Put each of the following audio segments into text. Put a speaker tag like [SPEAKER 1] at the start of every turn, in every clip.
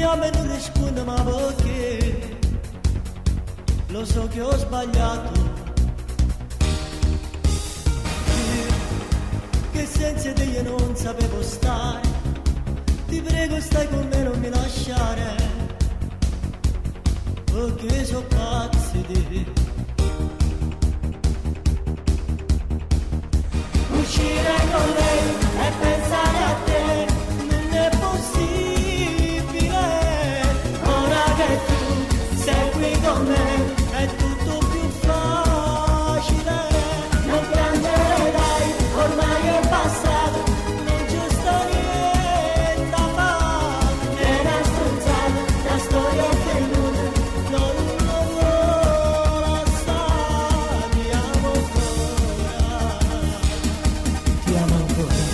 [SPEAKER 1] chiama e non risponde, ma perché? Lo so che ho sbagliato. Che senza te io non sapevo stare. Ti prego stai con me, non mi lasciare, perché so pazzi di te. Uscire con lei e pensare a te non è possibile. Ora che tu sei qui con me è tutto più facile. Non piangere dai, ormai è passato, non ci sta niente da fare. È una stronzata, la storia è finita, non la sa, ti amo ancora, ti amo ancora.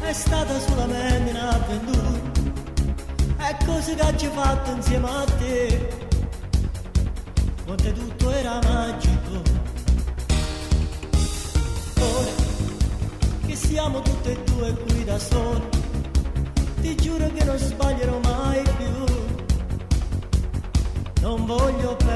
[SPEAKER 1] È stata solamente un'avventura, è cose che ci fatto insieme a te, quando tutto era magico. Ora che siamo tutte e due qui da soli, ti giuro che non sbaglierò mai più, non voglio più